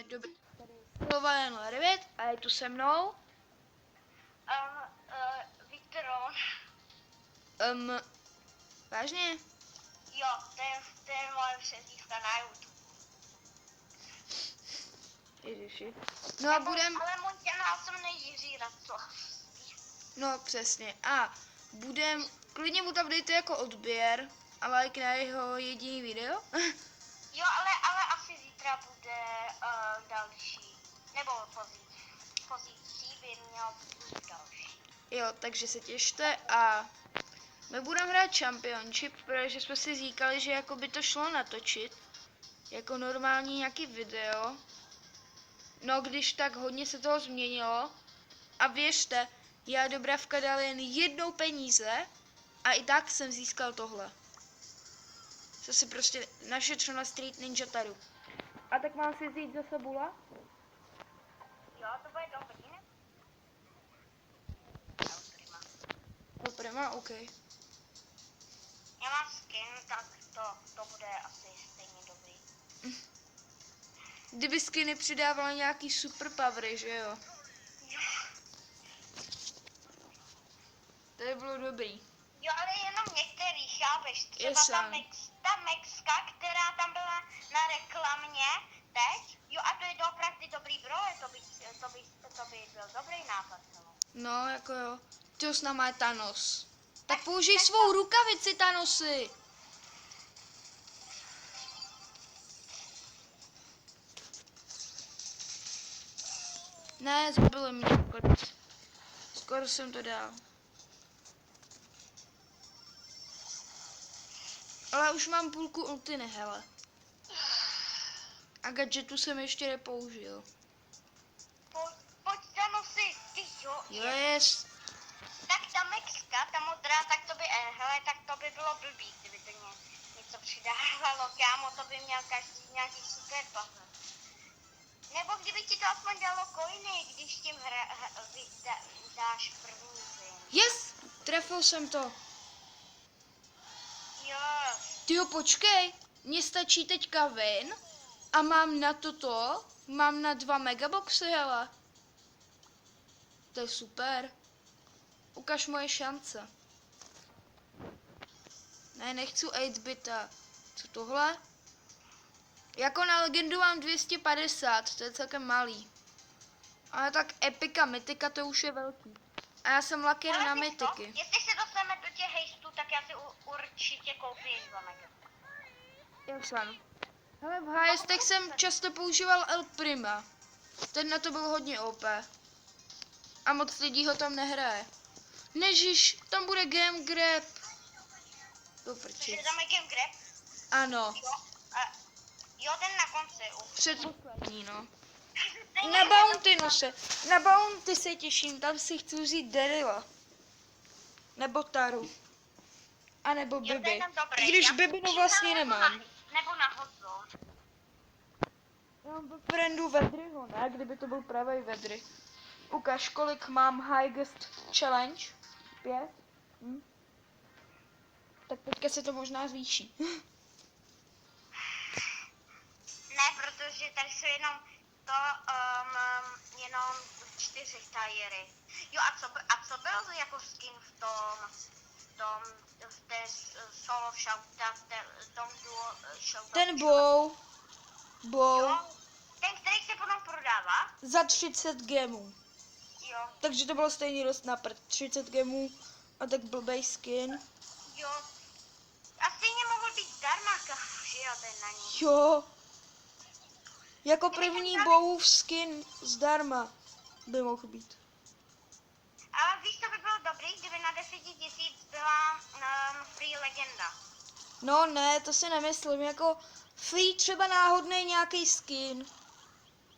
Dobrý. Tady je 9 a je tu se mnou. Viktoron. Vážně? Jo, to je moje přezdívka na YouTube. Ježiši. No a budem... Ale můj kanál se jmenuje Jiří Raclavský. No přesně. A budem... Klidně mu tam dejte jako odběr a like na jeho jediný video. Jo, ale asi zítra bude další. Nebo pozítří by měl být další. Jo, takže se těšte a my budeme hrát Championship, protože jsme si říkali, že jako by to šlo natočit jako normální nějaký video. No když tak hodně se toho změnilo a věřte, já do Bravka dal jen jednou peníze a i tak jsem získal tohle. Co si prostě našetřil na Street Ninja Taru. A tak mám si vzít zase bula? Jo, to bude dobrý, ne? To prima, OK. Já mám skin, tak to bude asi stejně dobrý. Kdyby skiny přidávaly nějaký super powery, že jo? Jo. To by bylo dobrý. Jo, ale jenom některý, chápeš? Třeba Yes, ta Mexka, která tam byla na reklamě teď, jo, a to je opravdu dobrý broj, to by byl dobrý nápad. No, jako jo. Ty s náma je Thanos. Tak použij svou rukavici, Thanosy. Ne, zabili mě konec. Skoro jsem to dal. Ale už mám půlku ultiny, hele. A gadgetu jsem ještě nepoužil. Pojď Thanosy, ty jo. Yes. Tak ta Mexka, ta modrá, tak to by, hele, tak to by bylo blbý, kdyby to něco přidávalo, kámo, to by měl každý nějaký super puzzle. Nebo kdyby ti to aspoň dalo coiny, když tím dáš první zim. Yes, trefil jsem to. Jo. Tyjo, počkej, mně stačí teďka win a mám na toto, mám na 2 megaboxy, hele. To je super. Ukaž moje šance. Ne, nechci 8-bita. Co tohle? Jako na legendu mám 250, to je celkem malý. Ale tak epika, mytika to už je velký. A já jsem lakier na mytiky. Jestli se dostaneme do těch hejstů, tak já si určitě koupím 2 mega. Jasně. Hele, v hajestech jsem často používal El Prima. Ten na to byl hodně OP. A moc lidí ho tam nehraje. Nežiš, tam bude Game Grab. Do prčic. Cože tam je Game Grab? Ano. Jo, ten na konci. Předposlední, no. Na Bounty, no se. Na Bounty se těším, tam si chci vzít Daryla. Nebo Taru. A nebo Bibi. I když Bibi no vlastně nemám. Nebo na Hozo. Já mám v friendu Vedryho, ne? Kdyby to byl pravý Vedry. Ukaž, kolik mám highest challenge. 5. Tak teďka se to možná zvýší. Ne, protože tady jsou jenom jenom 4 tajery. Jo, a co bylo jako skin v té solo shouta, v tom duo shouta? Ten bow. Jo, ten, který se potom prodává? Za 30 gemů. Jo. Takže to bylo stejně dost na prd. 30 gemů a tak blbej skin. Jo. A stejně mohl být zdarma, že jo, ten na ní. Jo. Jako první bowův skin zdarma by mohl být. Ale víš, co by bylo dobrý, kdyby na 10 000 byla free legenda. No ne, to si nemyslím, jako free třeba náhodný nějaký skin.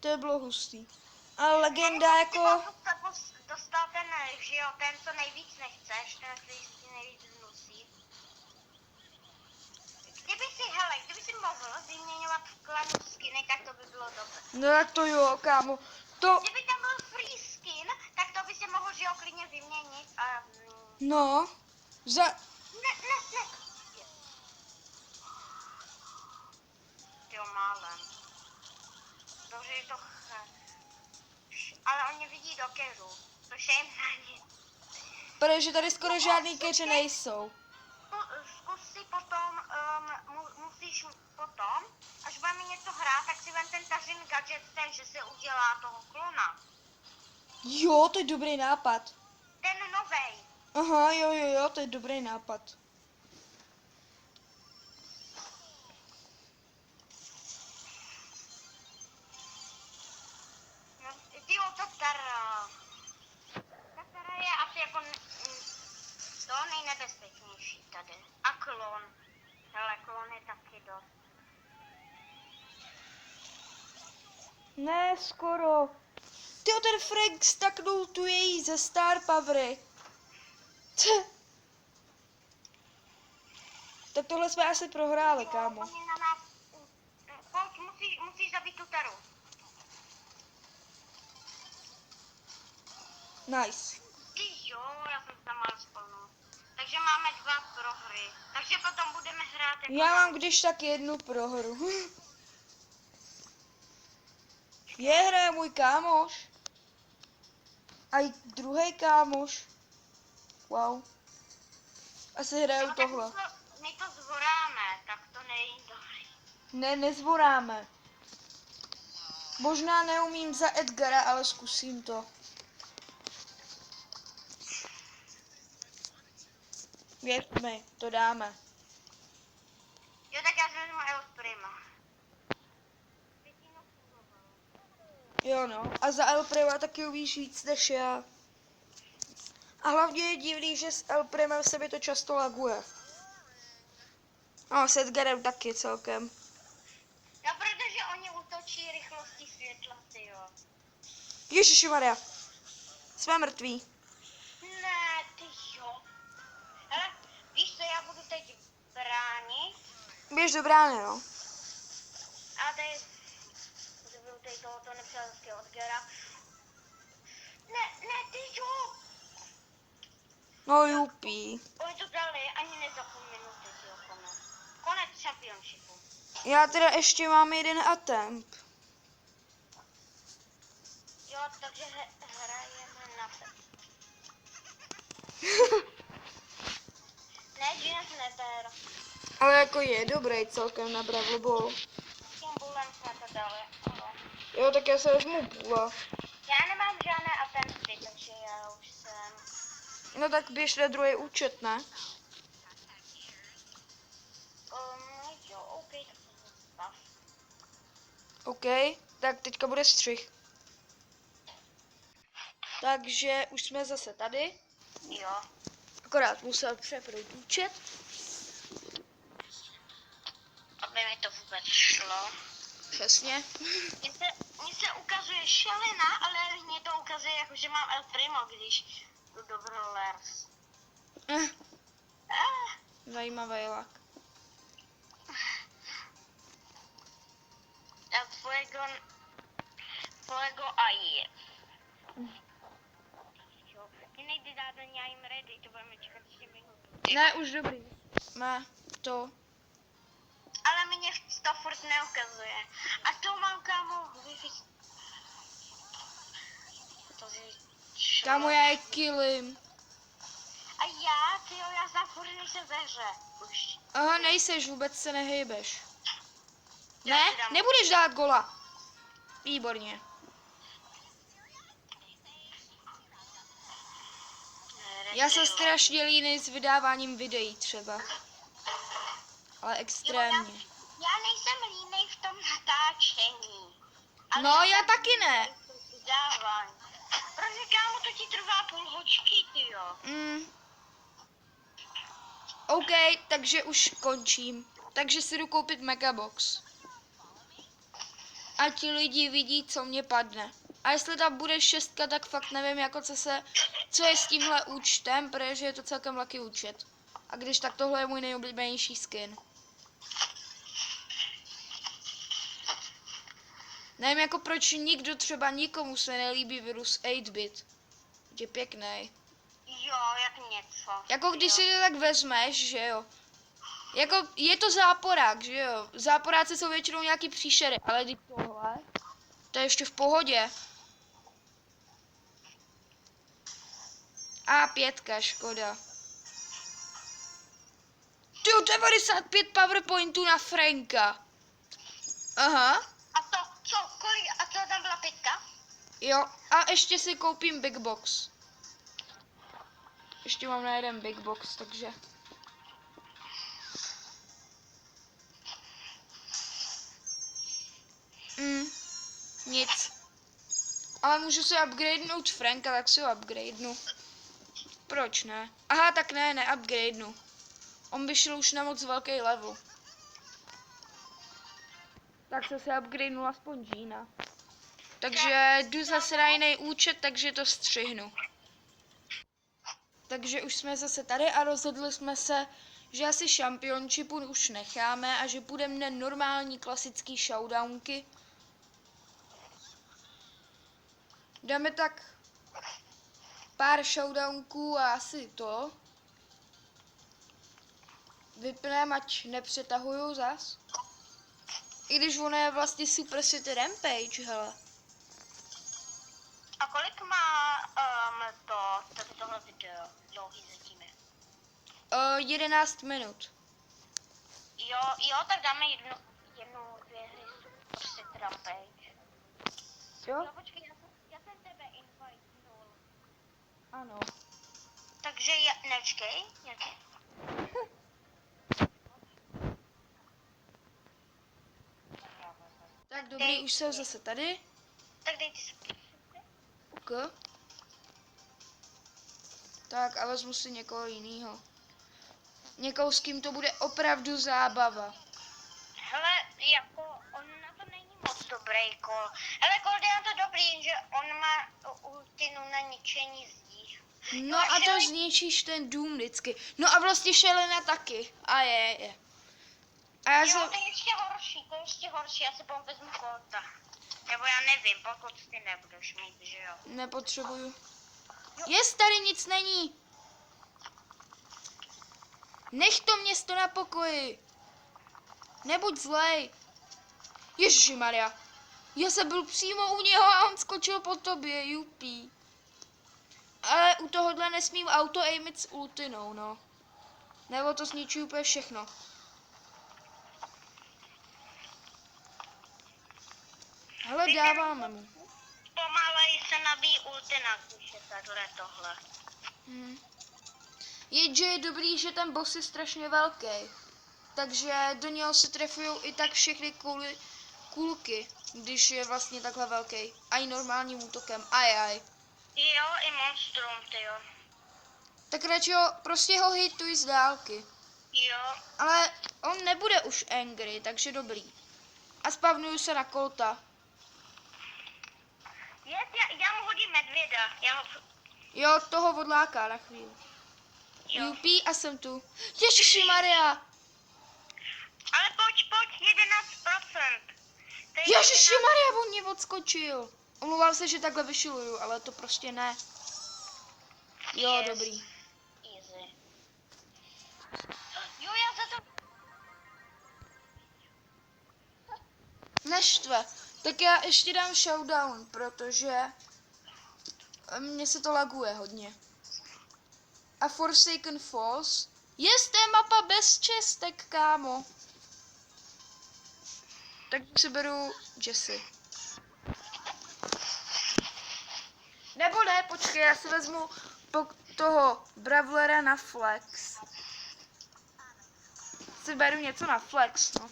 To by bylo hustý. Ale legenda jako... Dostal ten, že jo, ten, co nejvíc nechceš, ten, který si nejvíc hnusí. Kdyby si mohl vyměňovat v klanu skiny, tak to by bylo dobré. No jak to jo, kámo. To... Kdyby tam byl free skin, tak to by si mohl, že jo, klidně vyměnit a... No, za... Ne. Tyjo, málem. protože je to ale oni vidí do keřu, což je jim na nic. Protože tady skoro žádný keře nejsou. Zkus si potom, musíš potom, až budeme něco hrát, tak si vem ten tažin gadget ten, že se udělá toho klona. Jo, to je dobrý nápad. Ten novej. Aha, jo, to je dobrý nápad. No, tyjo, Tatara. Tatara je asi jako to nejnebezpečnější tady. A klon. Hele, klon je taky dost. Ne, skoro. Tyjo, ten Frank staknul tu její ze Star Powery. Tak tohle jsme asi prohráli, kámo. Oni na nás... Pojď, musíš zabít tu taru. Nice. Ty jo, já jsem tam mal spolu. Takže máme 2 prohry. Takže potom budeme hrát jako... Já mám když tak jednu prohru. Hraje můj kámoš. A i druhý kámoš. Wow. Asi hraju tak tohle. my to zvoráme, tak to není dobrý. Ne, nezvoráme. Možná neumím za Edgara, ale zkusím to. Věř mi, to dáme. Jo, tak já si vezmu El Prima. Jo no, a za El Prima taky uvíš víc než já. A hlavně je divný, že s El Primem se mi to často laguje. No, s Edgarem taky celkem. No, protože oni útočí rychlostí světla, ty jo. Ježišimarja. Jsme mrtví. Ne, ty jo. Hele, víš co, já budu teď bránit. Běž do brány, no. A teď budu teď tohoto nepřátelského Edgara. Ne, ty jo. No jupí. Oni to dali ani ne za půl minuty, ty jo, konec. Konec championshipu. Já teda ještě mám jeden attempt. Jo, takže hrajeme na se. Ne, Genius neber. Ale jako je dobrý celkem na Bravo Ball. Tím bulem jsme to dali. No. Jo, tak já se vezmu půla. Já nemám žádné attempty, takže já už jsem... No tak běž na druhý účet, ne? Jo, OK, tak to zastav. OK, tak teďka bude střih. Takže už jsme zase tady. Jo. Akorát musel přepnout účet. Aby mi to vůbec šlo. Přesně. Mně se ukazuje šelina, ale mně to ukazuje jako, že mám El Primo, když jdu do Brawlers. Zajímavý lak. El Fuego AI. Jo, ty nejde dát ani já jim ready, to budeme čekat 3 minuty. Ne, už dobrý. Má to. Ale mě to furt neukazuje. A to mám kámo Wi-Fi. To vyšlo. Kámo, já je killím. A já, tyjo, já za furt nejsem ve hře. Už. Aha, nejseš, vůbec se nehejbeš. Já Ne, si dám- nebudeš dát gola. Výborně. Já jsem strašně línej s vydáváním videí třeba. Ale extrémně. Já nejsem línej v tom natáčení. Ale No, já jsem taky ne. línej v tom vydávání. Protože kámo, to ti trvá půl hoďky, tyjo. OK, takže už končím. Takže si jdu koupit Megabox. A ti lidi vidí, co mě padne. A jestli tam bude 6, tak fakt nevím, jako co je s tímhle účtem, protože je to celkem lucky účet. A když tak tohle je můj nejoblíbenější skin. Nevím, jako proč nikomu se nelíbí virus 8-bit. Je pěkný. Jo, jak něco. Jako když Jo. si to tak vezmeš, že jo. Jako je to záporák, že jo. Záporáci jsou většinou nějaký příšery, ale když tohle. To je ještě v pohodě. A 5, škoda. Tyjo, 95 powerpointů na Franka. Aha. A to, a co tam byla 5? Jo, a ještě si koupím Big Box. Ještě mám na jeden Big Box, takže... Nic. Ale můžu si upgradenout Franka, tak si ho upgradenu. Proč ne? Aha, tak ne, neupgradenu. On by šel už na moc velký level. Tak se si upgradenul aspoň Gina. Takže jdu zase na jiný účet, takže to střihnu. Takže už jsme zase tady a rozhodli jsme se, že asi šampionshipu už necháme a že půjdeme na normální klasický showdownky. Dáme tak pár showdownků a asi to. Vypneme, ať nepřetahuju zas. I když ono je vlastně Super City Rampage, hele. A kolik má tohle video dlouhý zatím? 11 minut. Jo, tak dáme dvě hry Super City Rampage. Jo? Počkej, já jsem tebe invitenul. Ano. Takže nečkej. Tak dobrý, už jsem zase tady. Tak dej ty Ok. Tak a vezmu si někoho jiného. Někoho, s kým to bude opravdu zábava. Hele, jako on na to není moc dobrý kol. Hele, kol je na to dobrý, že on má ultinu na ničení zdí. No a to zničíš ten dům vždycky. No a vlastně Šelena taky. A je. A já Jo, jsem... to je ještě horší, já si potom vezmu kolta. Nebo já nevím, pokud ty nebudeš mít, že jo. Nepotřebuju. Jest, tady nic není. Nech to město na pokoji. Nebuď zlej. Ježišmarja. Já jsem byl přímo u něho a on skočil po tobě, jupí. Ale u tohohle nesmím auto-aimit s ultinou, no. Nebo to zničí úplně všechno. Hele, dáváme mu. Pomalej se nabíjí ultina, když je takhle tohle. Jenže je dobrý, že ten boss je strašně velký. Takže do něho se trefují i tak všechny kulky, když je vlastně takhle velký. A i normálním útokem. Ajaj. Jo, i monstrum, tyjo. Tak radši prostě ho hituj z dálky. Jo. Ale on nebude už angry, takže dobrý. A spavnuju se na Colta. Já mu hodím medvěda. Jo, toho odláká na chvíli. Jo. Jupí a jsem tu. Ježišimarja. Ale pojď, 11%. Ježišimarja, on mě odskočil. Omlouvám se, že takhle vyšiluju, ale to prostě ne. Jo, Yes. dobrý. Easy. Jo, já za to... Neštve. Tak já ještě dám showdown, protože mně se to laguje hodně. A Forsaken Falls. Jest, je mapa bez čestek, kámo. Tak si beru Jessie. Nebo ne, počkej, já si vezmu toho Brawlera na flex. Si beru něco na flex, no.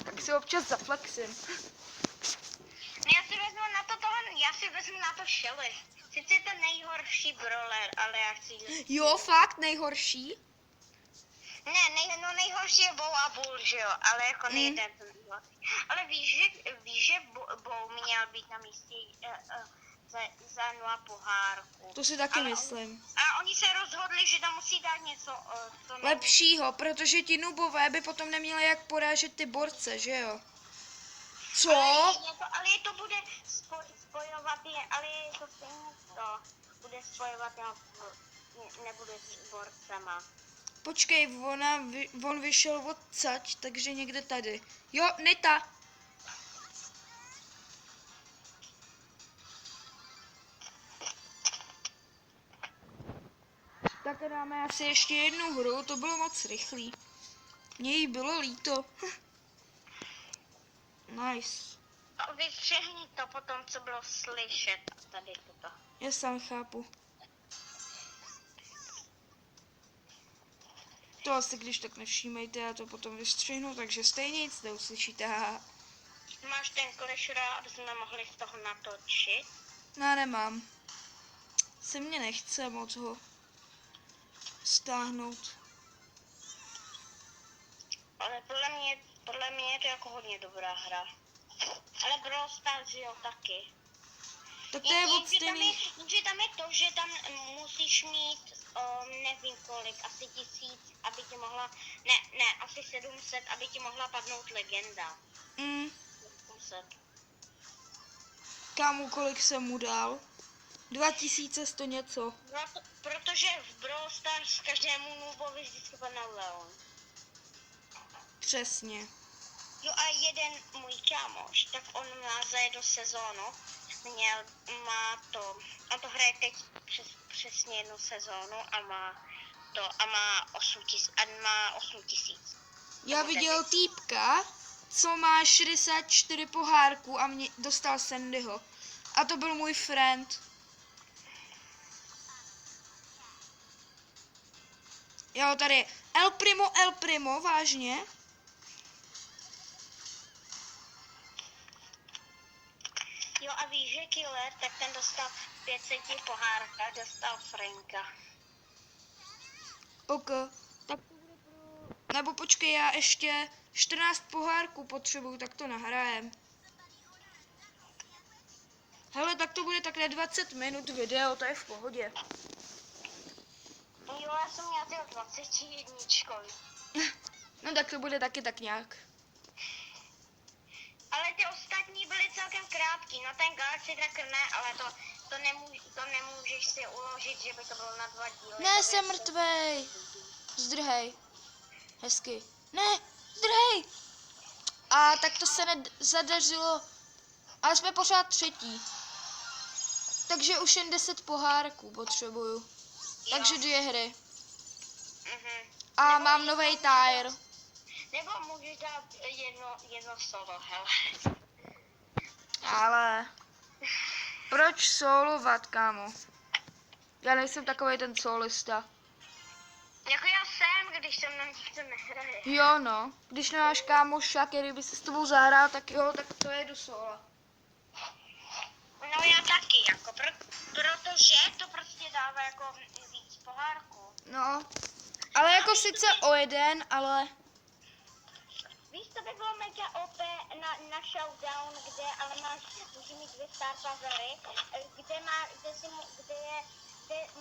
Tak si občas zaflexím. Já si vezmu na to Shelly. Sice je to nejhorší brawler, ale já chci... Jo, fakt nejhorší? Ne, nejhorší je Bow a Bull, že jo, ale jako nejde to nejhorší. Ale víš, že Bow měl být na místě za 0 pohárku. To si taky myslím. A oni se rozhodli, že tam musí dát něco... Lepšího, protože ti nubové by potom neměli jak porážet ty borce, že jo? Co? Ale to bude spojovat, ale je to stejně to. Bude spojovat, nebude s borcema. Počkej, on vyšel odsaď, takže někde tady. Jo, Neta. tak dáme asi ještě jednu hru, to bylo moc rychlý. Mně jí bylo líto. Nice. Vystřihni to potom, co bylo slyšet tady toto. Já sám chápu. To asi když tak nevšímejte, já to potom vystřihnu, takže stejně nic neuslyšíte. Haha. Máš ten Clash Royale, aby jsme mohli z toho natočit? No, nemám. Se mně nechce moc ho stáhnout. Ale podle mě je to jako hodně dobrá hra. Ale Brawl Stars jo taky. Tak to je od Jenže stejný... tam je to, že tam musíš mít, nevím kolik, asi 1000, aby ti mohla, ne, asi 700, aby ti mohla padnout legenda. 700. Kámu, kolik jsem mu dal? 2100 něco. Protože v Brawl Stars každému noobovi vždycky padne Leon. Přesně. Jo a jeden můj kámoš, tak on má za jednu sezónu, on to hraje teď přesně jednu sezónu a má 8000. Já viděl týpka, co má 64 pohárků a dostal Sandyho. A to byl můj friend. Jo, tady je El Primo, vážně? Jo a víš, že Killer, tak ten dostal 500 pohárka, dostal Franka. Ok. Tak to bude pro... Nebo počkej, já ještě 14 pohárků potřebuju, tak to nahrajem. Hele, tak to bude tak na 20 minut video, to je v pohodě. Jo, já jsem měla ty 21. No tak to bude taky tak nějak. Ale ty ostatní byly celkem krátký, no ten Galaxy Tracker ne, ale to nemůžeš si uložit, že by to bylo na 2 díly. Ne, jsem mrtvej. Zdrhej. Hezky. Ne, zdrhej. A tak to se nezadařilo. Ale jsme pořád třetí. Takže už jen 10 pohárků potřebuju. Jo. Takže 2 hry. A A mám nový tire. Nebo můžeš dát jedno solo, hele. Ale proč solovat, kámo? Já nejsem takovej ten solista. Jako já jsem, když jsem na něco nehraje. Jo no, když nemáš kámoša, který by se s tebou zahrál, tak jo, tak to je do sola. No já taky, jako, protože to prostě dává jako víc pohárku. No, ale jako sice o jeden, ale... Víš, to by bylo mega OP na showdown, kde ale můžeš mít 2 star powery, kde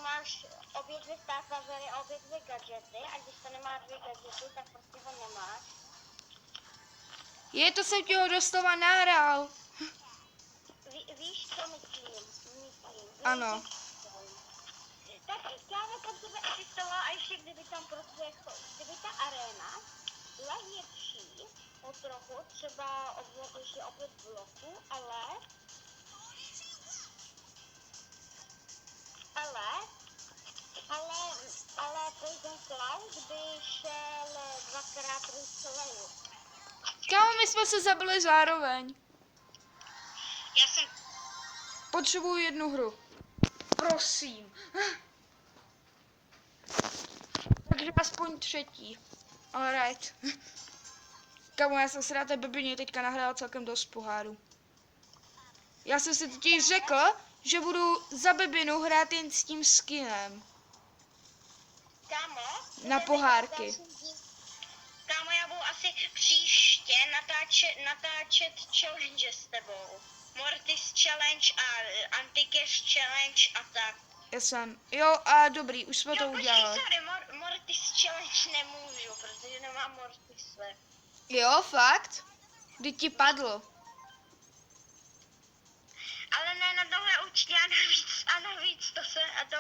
máš obě 2 star powery a obě 2 gadgety a když to nemá 2 gadgety, tak prostě ho nemáš. Je to, jsem ti ho doslova nahrál. Víš, co myslím? Ano. Tak kámo, tam tebe asistovala a ještě kdyby tam prostě, kdyby ta arena byla větší o trochu, třeba ještě opět bloku, ale ten Klaus by šel 2x celou. Kámo, my jsme se zabili zároveň. Já jsem... Potřebuju jednu hru. Prosím. Takže aspoň třetí. Alright. Kámo, já jsem si na té blbině teďka nahrála celkem dost pohárů. Já jsem si totiž řekl, že budu za blbinu hrát jen s tím skinem. Kámo? Na pohárky. Kámo, já budu asi příště natáčet challenge s tebou. Mortis challenge a Anti-Cash challenge a tak. Já jsem. Jo a dobrý, už jsme to udělali. Sorry, Mortis challenge nemůžu, protože nemám Mortise. Jo, fakt? Kdy ti padlo? Ale ne na tohle účtě a navíc to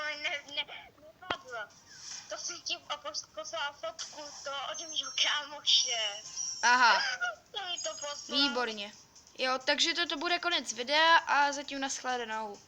mi nepadlo. To jsem ti poslala fotku, to od mýho kámoše. Aha, To mi to poslal. výborně. Jo, takže toto bude konec videa a zatím nashledanou.